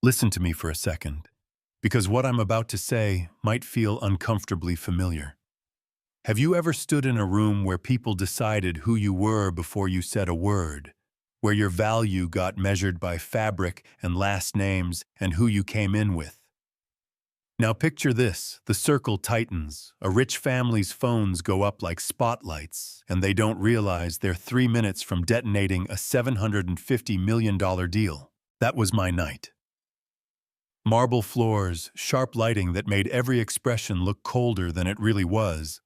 Listen to me for a second, because what I'm about to say might feel uncomfortably familiar. Have you ever stood in a room where people decided who you were before you said a word, where your value got measured by fabric and last names and who you came in with? Now picture this, the circle tightens, a rich family's phones go up like spotlights, and they don't realize they're 3 minutes from detonating a $750 million deal. That was my night. Marble floors, sharp lighting that made every expression look colder than it really was,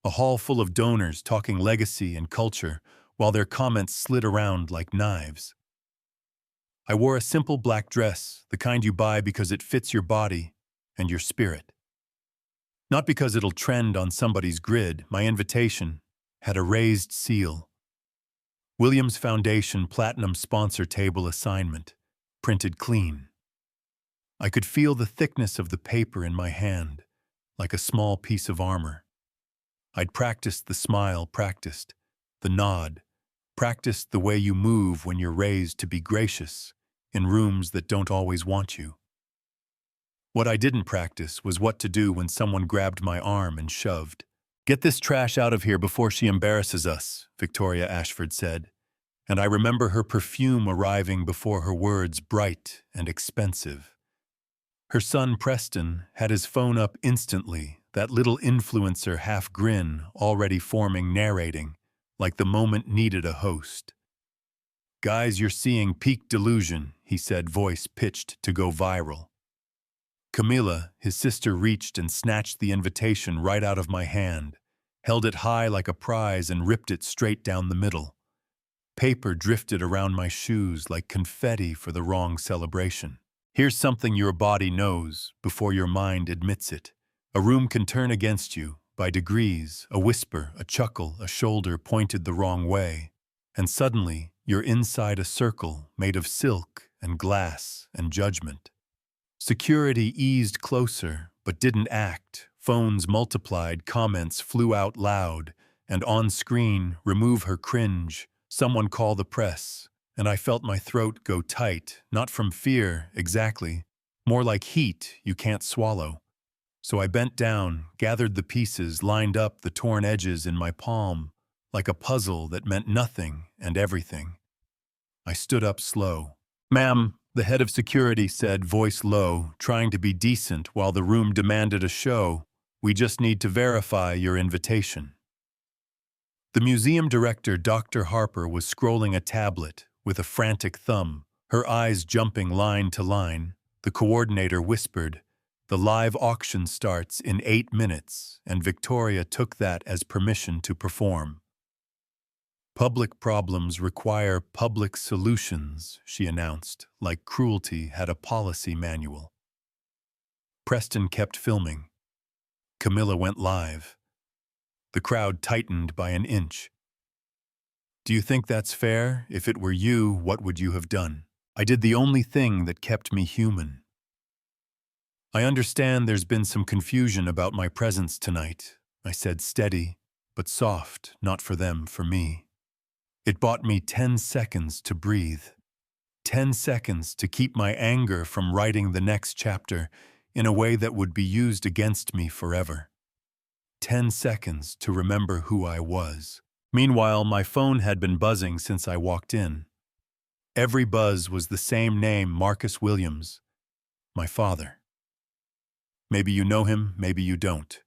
a hall full of donors talking legacy and culture while their comments slid around like knives. I wore a simple black dress, the kind you buy because it fits your body and your spirit. Not because it'll trend on somebody's grid. My invitation had a raised seal. Williams Foundation Platinum Sponsor Table Assignment, printed clean. I could feel the thickness of the paper in my hand, like a small piece of armor. I'd practiced the smile, practiced the nod, practiced the way you move when you're raised to be gracious in rooms that don't always want you. What I didn't practice was what to do when someone grabbed my arm and shoved. "Get this trash out of here before she embarrasses us," Victoria Ashford said, and I remember her perfume arriving before her words, bright and expensive. Her son Preston had his phone up instantly, that little influencer half grin already forming, narrating, like the moment needed a host. "Guys, you're seeing peak delusion," he said, voice pitched to go viral. Camilla, his sister, reached and snatched the invitation right out of my hand, held it high like a prize and ripped it straight down the middle. Paper drifted around my shoes like confetti for the wrong celebration. Here's something your body knows before your mind admits it. A room can turn against you by degrees, a whisper, a chuckle, a shoulder pointed the wrong way, and suddenly you're inside a circle made of silk and glass and judgment. Security eased closer, but didn't act. Phones multiplied, comments flew out loud, and on screen, "Remove her cringe," "Someone call the press," and I felt my throat go tight, not from fear, exactly, more like heat you can't swallow. So I bent down, gathered the pieces, lined up the torn edges in my palm, like a puzzle that meant nothing and everything. I stood up slow. "Ma'am," the head of security said, voice low, trying to be decent while the room demanded a show, "we just need to verify your invitation." The museum director, Dr. Harper, was scrolling a tablet with a frantic thumb, her eyes jumping line to line. The coordinator whispered, "The live auction starts in 8 minutes," and Victoria took that as permission to perform. "Public problems require public solutions," she announced, like cruelty had a policy manual. Preston kept filming. Camilla went live. The crowd tightened by an inch. "Do you think that's fair? If it were you, what would you have done?" I did the only thing that kept me human. "I understand there's been some confusion about my presence tonight," I said, steady, but soft, not for them, for me. It bought me 10 seconds to breathe. 10 seconds to keep my anger from writing the next chapter in a way that would be used against me forever. 10 seconds to remember who I was. Meanwhile, my phone had been buzzing since I walked in. Every buzz was the same name, Marcus Williams, my father. Maybe you know him, maybe you don't.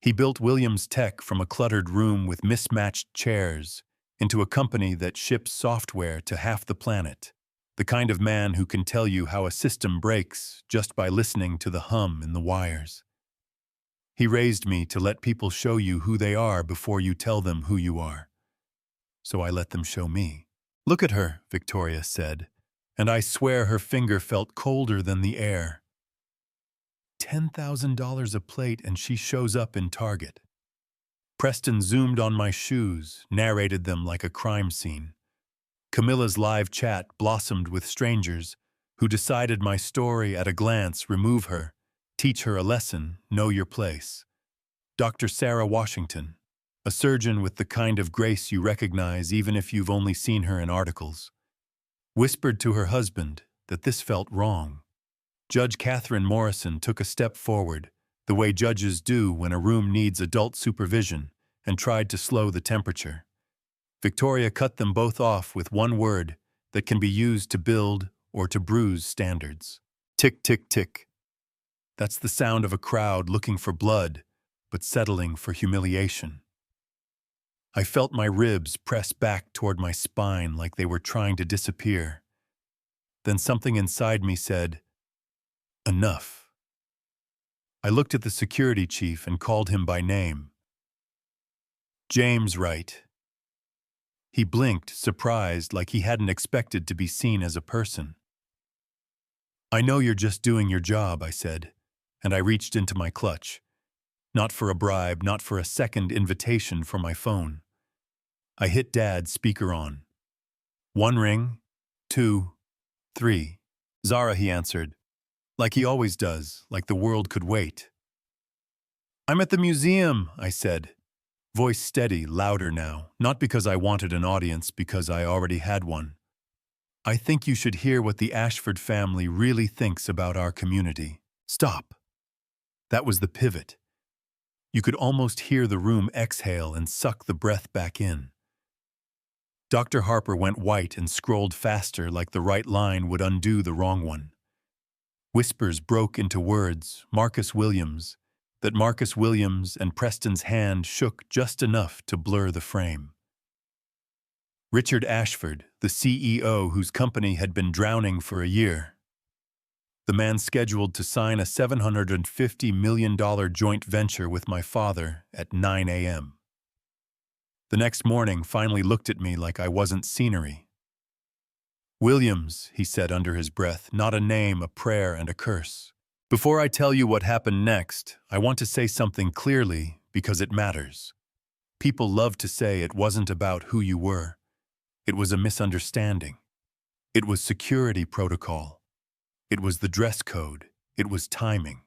He built Williams Tech from a cluttered room with mismatched chairs into a company that ships software to half the planet, the kind of man who can tell you how a system breaks just by listening to the hum in the wires. He raised me to let people show you who they are before you tell them who you are. So I let them show me. "Look at her," Victoria said, and I swear her finger felt colder than the air. $10,000 a plate and she shows up in Target. Preston zoomed on my shoes, narrated them like a crime scene. Camilla's live chat blossomed with strangers who decided my story at a glance, remove her, teach her a lesson, know your place. Dr. Sarah Washington, a surgeon with the kind of grace you recognize even if you've only seen her in articles, whispered to her husband that this felt wrong. Judge Catherine Morrison took a step forward, the way judges do when a room needs adult supervision, and tried to slow the temperature. Victoria cut them both off with one word that can be used to build or to bruise standards. Tick, tick, tick. That's the sound of a crowd looking for blood, but settling for humiliation. I felt my ribs press back toward my spine like they were trying to disappear. Then something inside me said, "Enough." I looked at the security chief and called him by name. "James Wright." He blinked, surprised, like he hadn't expected to be seen as a person. "I know you're just doing your job," I said, and I reached into my clutch. Not for a bribe, not for a second invitation for my phone. I hit Dad's speaker on. 1 ring, 2, 3. "Zara," he answered, like he always does, like the world could wait. "I'm at the museum," I said, voice steady, louder now, not because I wanted an audience, because I already had one. "I think you should hear what the Ashford family really thinks about our community." Stop. That was the pivot. You could almost hear the room exhale and suck the breath back in. Dr. Harper went white and scrolled faster, like the right line would undo the wrong one. Whispers broke into words, Marcus Williams, that Marcus Williams and Preston's hand shook just enough to blur the frame. Richard Ashford, the CEO whose company had been drowning for a year. The man scheduled to sign a $750 million joint venture with my father at 9 a.m. The next morning finally looked at me like I wasn't scenery. "Williams," he said under his breath, not a name, a prayer, and a curse. "Before I tell you what happened next, I want to say something clearly because it matters. People love to say it wasn't about who you were. It was a misunderstanding. It was security protocol. It was the dress code. It was timing."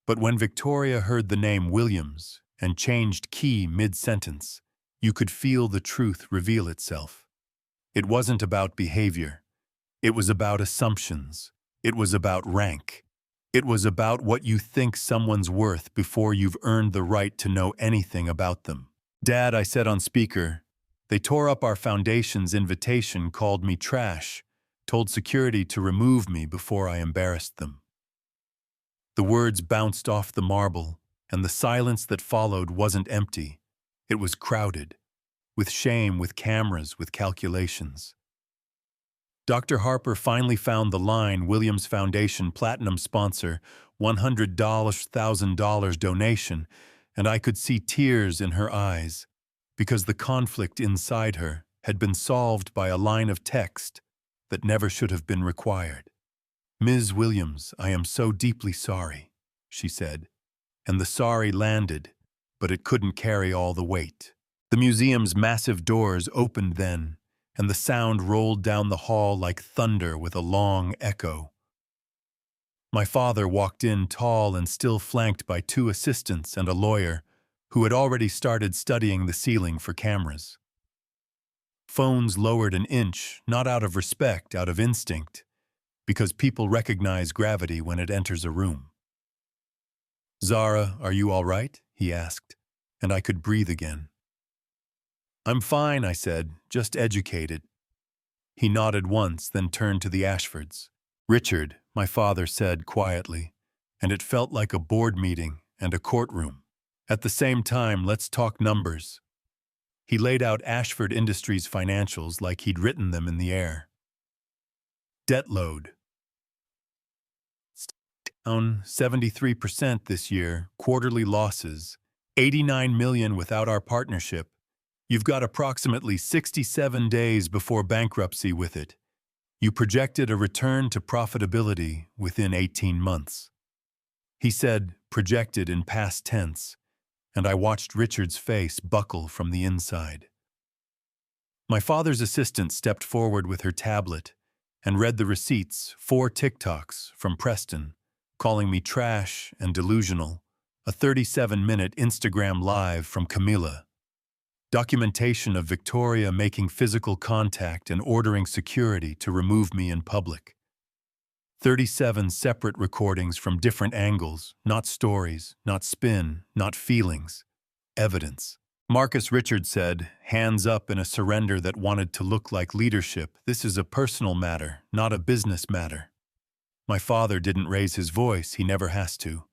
But when Victoria heard the name Williams and changed key mid-sentence, you could feel the truth reveal itself. It wasn't about behavior. It was about assumptions. It was about rank. It was about what you think someone's worth before you've earned the right to know anything about them. "Dad," I said on speaker, "they tore up our foundation's invitation, called me trash, told security to remove me before I embarrassed them." The words bounced off the marble, and the silence that followed wasn't empty. It was crowded, with shame, with cameras, with calculations. Dr. Harper finally found the line, Williams Foundation Platinum sponsor, $100,000 donation, and I could see tears in her eyes, because the conflict inside her had been solved by a line of text that never should have been required. "Ms. Williams, I am so deeply sorry," she said, and the sorry landed, but it couldn't carry all the weight. The museum's massive doors opened then, and the sound rolled down the hall like thunder with a long echo. My father walked in tall and still, flanked by 2 assistants and a lawyer who had already started studying the ceiling for cameras. Phones lowered an inch, not out of respect, out of instinct, because people recognize gravity when it enters a room. "Zara, are you all right?" he asked, and I could breathe again. "I'm fine," I said, "just educated." He nodded once, then turned to the Ashfords. "Richard," my father said quietly, and it felt like a board meeting and a courtroom. "At the same time, let's talk numbers." He laid out Ashford Industries' financials like he'd written them in the air. Debt load. Down 73% this year, quarterly losses, $89 million without our partnership. You've got approximately 67 days before bankruptcy with it. You projected a return to profitability within 18 months. He said, projected in past tense, and I watched Richard's face buckle from the inside. My father's assistant stepped forward with her tablet and read the receipts, 4 TikToks from Preston, calling me trash and delusional, a 37-minute Instagram live from Camila, documentation of Victoria making physical contact and ordering security to remove me in public. 37 separate recordings from different angles, not stories, not spin, not feelings, evidence. Marcus Richards said, hands up in a surrender that wanted to look like leadership. This is a personal matter, not a business matter. My father didn't raise his voice, he never has to.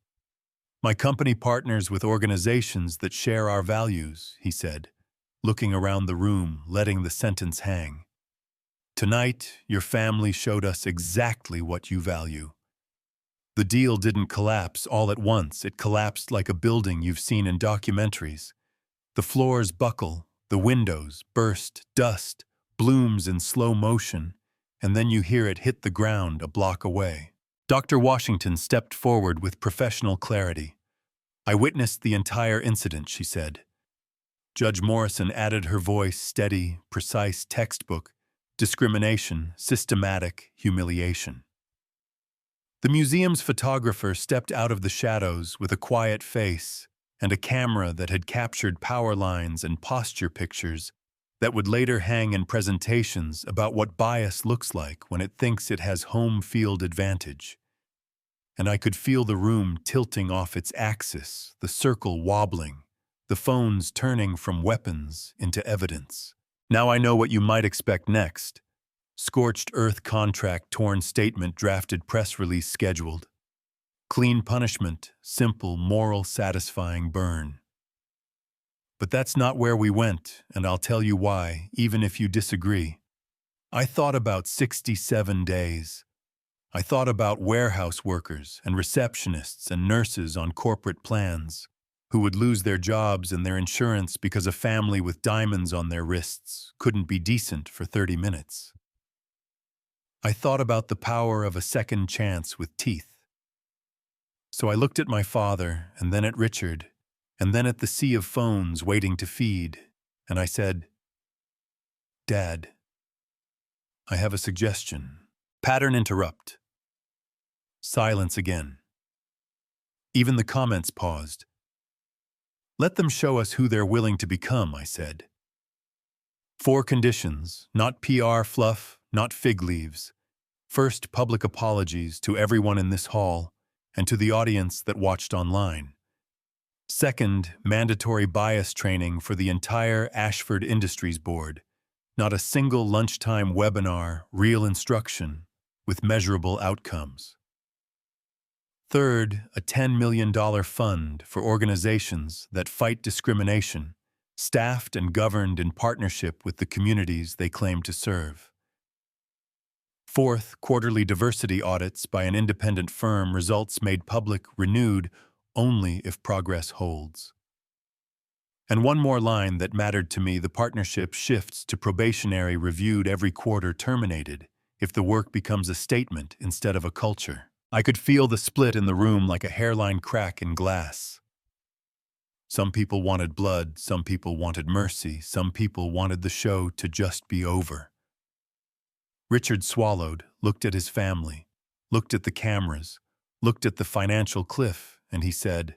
My company partners with organizations that share our values, he said, looking around the room, letting the sentence hang. Tonight, your family showed us exactly what you value. The deal didn't collapse all at once, it collapsed like a building you've seen in documentaries. The floors buckle, the windows burst, dust blooms in slow motion, and then you hear it hit the ground a block away. Dr. Washington stepped forward with professional clarity. I witnessed the entire incident, she said. Judge Morrison added her voice, steady, precise, textbook, discrimination, systematic humiliation. The museum's photographer stepped out of the shadows with a quiet face and a camera that had captured power lines and posture pictures that would later hang in presentations about what bias looks like when it thinks it has home field advantage. And I could feel the room tilting off its axis, the circle wobbling, the phones turning from weapons into evidence. Now I know what you might expect next. Scorched earth contract, torn statement, drafted press release scheduled. Clean punishment, simple, moral, satisfying burn. But that's not where we went, and I'll tell you why, even if you disagree. I thought about 67 days. I thought about warehouse workers and receptionists and nurses on corporate plans who would lose their jobs and their insurance because a family with diamonds on their wrists couldn't be decent for 30 minutes. I thought about the power of a second chance with teeth. So I looked at my father, and then at Richard, and then at the sea of phones waiting to feed, and I said, Dad, I have a suggestion. Pattern interrupt. Silence again. Even the comments paused. Let them show us who they're willing to become, I said. 4 conditions, not PR fluff, not fig leaves. First, public apologies to everyone in this hall and to the audience that watched online. Second, mandatory bias training for the entire Ashford Industries Board. Not a single lunchtime webinar, real instruction with measurable outcomes. Third, a $10 million fund for organizations that fight discrimination, staffed and governed in partnership with the communities they claim to serve. Fourth, quarterly diversity audits by an independent firm, results made public, renewed only if progress holds. And one more line that mattered to me: the partnership shifts to probationary, reviewed every quarter, terminated if the work becomes a statement instead of a culture. I could feel the split in the room like a hairline crack in glass. Some people wanted blood, some people wanted mercy, some people wanted the show to just be over. Richard swallowed, looked at his family, looked at the cameras, looked at the financial cliff, and he said,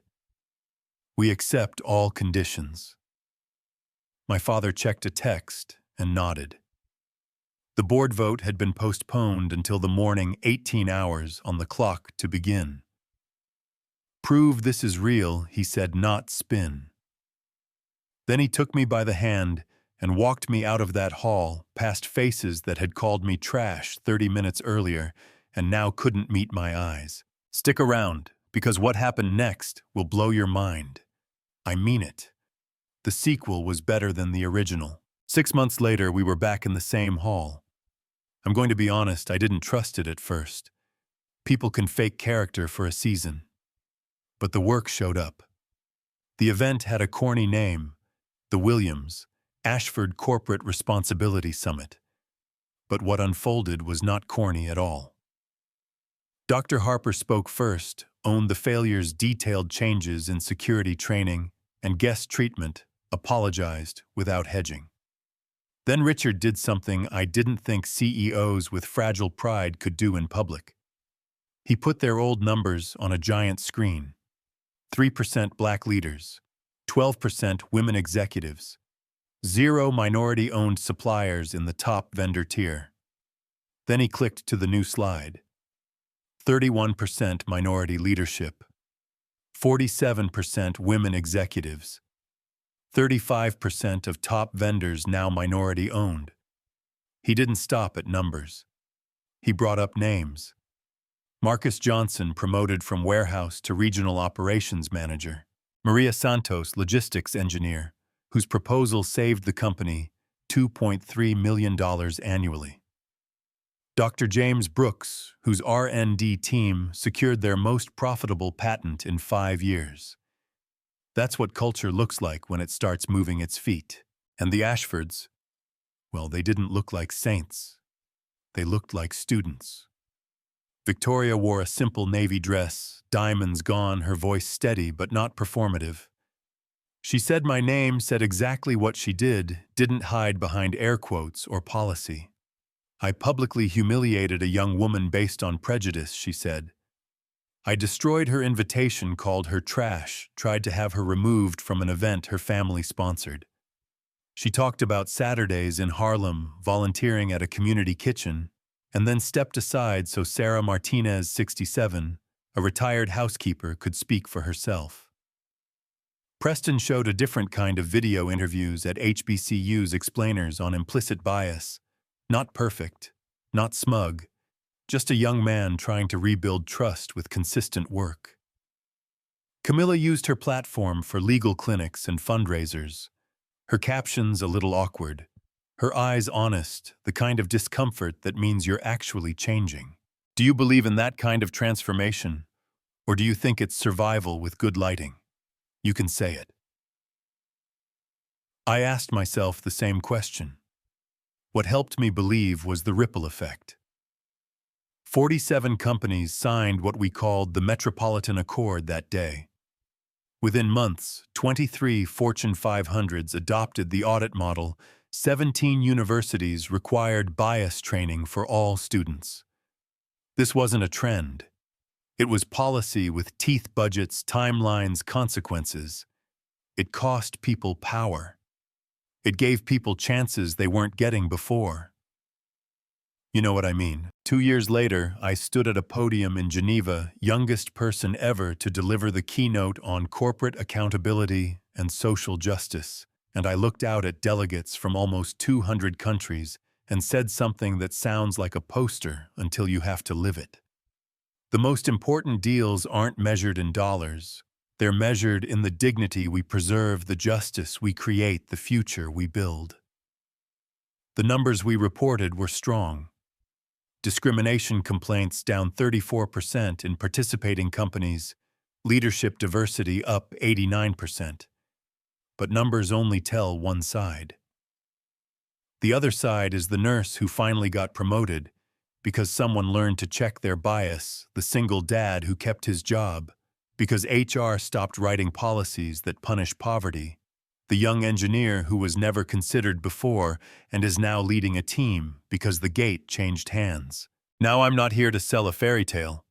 "We accept all conditions." My father checked a text and nodded. The board vote had been postponed until the morning, 18 hours on the clock to begin. "Prove this is real," he said, "not spin." Then he took me by the hand and walked me out of that hall, past faces that had called me trash 30 minutes earlier and now couldn't meet my eyes. Stick around, because what happened next will blow your mind. I mean it. The sequel was better than the original. 6 months later, we were back in the same hall. I'm going to be honest, I didn't trust it at first. People can fake character for a season. But the work showed up. The event had a corny name, the Williams, Ashford Corporate Responsibility Summit. But what unfolded was not corny at all. Dr. Harper spoke first, owned the failures, detailed changes in security training and guest treatment, apologized without hedging. Then Richard did something I didn't think CEOs with fragile pride could do in public. He put their old numbers on a giant screen. 3% black leaders, 12% women executives, 0 minority-owned suppliers in the top vendor tier. Then he clicked to the new slide. 31% minority leadership, 47% women executives, 35% of top vendors now minority-owned. He didn't stop at numbers. He brought up names. Marcus Johnson promoted from warehouse to regional operations manager. Maria Santos, logistics engineer, whose proposal saved the company $2.3 million annually. Dr. James Brooks, whose R&D team secured their most profitable patent in 5 years. That's what culture looks like when it starts moving its feet. And the Ashfords, well, they didn't look like saints. They looked like students. Victoria wore a simple navy dress, diamonds gone, her voice steady but not performative. She said my name, said exactly what she did, didn't hide behind air quotes or policy. I publicly humiliated a young woman based on prejudice, she said. I destroyed her invitation, called her trash, tried to have her removed from an event her family sponsored. She talked about Saturdays in Harlem, volunteering at a community kitchen, and then stepped aside so Sarah Martinez, 67, a retired housekeeper, could speak for herself. Preston showed a different kind of video interviews at HBCU's explainers on implicit bias. Not perfect, not smug, just a young man trying to rebuild trust with consistent work. Camilla used her platform for legal clinics and fundraisers. Her captions a little awkward. Her eyes honest, the kind of discomfort that means you're actually changing. Do you believe in that kind of transformation? Or do you think it's survival with good lighting? You can say it. I asked myself the same question. What helped me believe was the ripple effect. 47 companies signed what we called the Metropolitan Accord that day. Within months, 23 Fortune 500s adopted the audit model. 17 universities required bias training for all students. This wasn't a trend. It was policy with teeth, budgets, timelines, consequences. It cost people power. It gave people chances they weren't getting before. You know what I mean. 2 years later, I stood at a podium in Geneva, youngest person ever to deliver the keynote on corporate accountability and social justice. And I looked out at delegates from almost 200 countries and said something that sounds like a poster until you have to live it. The most important deals aren't measured in dollars. They're measured in the dignity we preserve, the justice we create, the future we build. The numbers we reported were strong. Discrimination complaints down 34% in participating companies, leadership diversity up 89%. But numbers only tell one side. The other side is the nurse who finally got promoted because someone learned to check their bias, the single dad who kept his job, because HR stopped writing policies that punish poverty, the young engineer who was never considered before and is now leading a team because the gate changed hands. Now I'm not here to sell a fairy tale.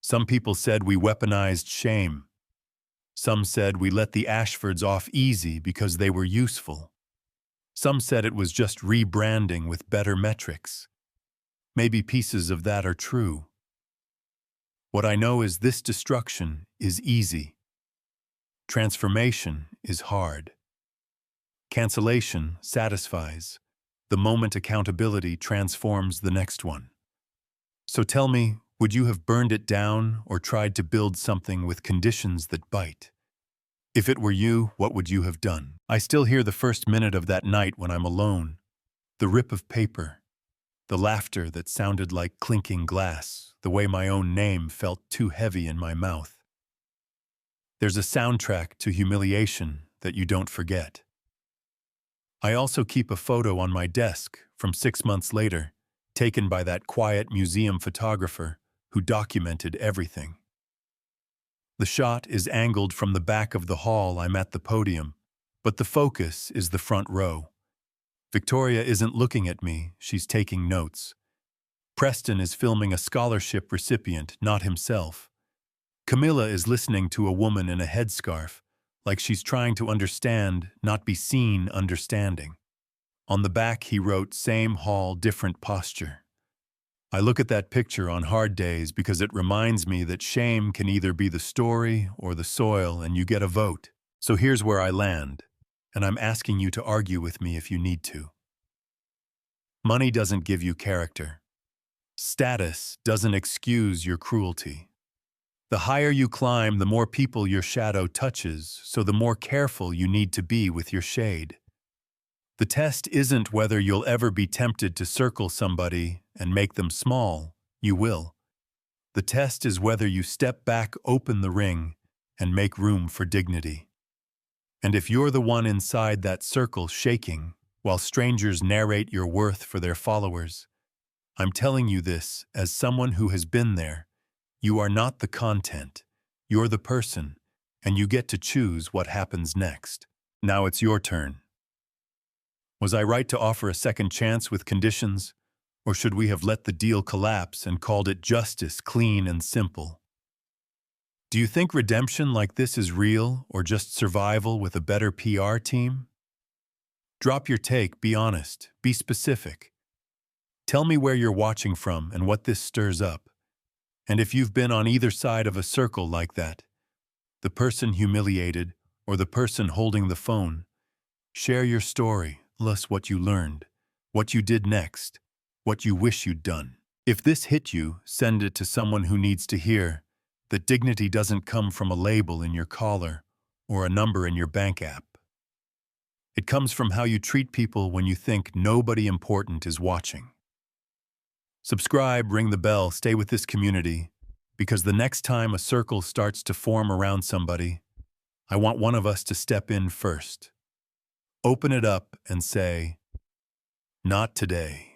Some people said we weaponized shame. Some said we let the Ashfords off easy because they were useful. Some said it was just rebranding with better metrics. Maybe pieces of that are true. What I know is this: destruction is easy. Transformation is hard. Cancellation satisfies. The moment accountability transforms the next one. So tell me, would you have burned it down or tried to build something with conditions that bite? If it were you, what would you have done? I still hear the first minute of that night when I'm alone. The rip of paper. The laughter that sounded like clinking glass. The way my own name felt too heavy in my mouth. There's a soundtrack to humiliation that you don't forget. I also keep a photo on my desk from 6 months later, taken by that quiet museum photographer who documented everything. The shot is angled from the back of the hall. I'm at the podium, but the focus is the front row. Victoria isn't looking at me, she's taking notes. Preston is filming a scholarship recipient, not himself. Camilla is listening to a woman in a headscarf, like she's trying to understand, not be seen understanding. On the back he wrote, "Same hall, different posture." I look at that picture on hard days because it reminds me that shame can either be the story or the soil, and you get a vote. So here's where I land, and I'm asking you to argue with me if you need to. Money doesn't give you character. Status doesn't excuse your cruelty. The higher you climb, the more people your shadow touches, so the more careful you need to be with your shade. The test isn't whether you'll ever be tempted to circle somebody and make them small. You will. The test is whether you step back, open the ring, and make room for dignity. And if you're the one inside that circle shaking, while strangers narrate your worth for their followers, I'm telling you this as someone who has been there. You are not the content. You're the person, and you get to choose what happens next. Now it's your turn. Was I right to offer a second chance with conditions, or should we have let the deal collapse and called it justice, clean and simple? Do you think redemption like this is real, or just survival with a better PR team? Drop your take, be honest, be specific. Tell me where you're watching from and what this stirs up. And if you've been on either side of a circle like that, the person humiliated or the person holding the phone, share your story. Plus what you learned, what you did next, what you wish you'd done. If this hit you, send it to someone who needs to hear that dignity doesn't come from a label in your collar or a number in your bank app. It comes from how you treat people when you think nobody important is watching. Subscribe, ring the bell, stay with this community, because the next time a circle starts to form around somebody, I want one of us to step in first. Open it up and say, "Not today."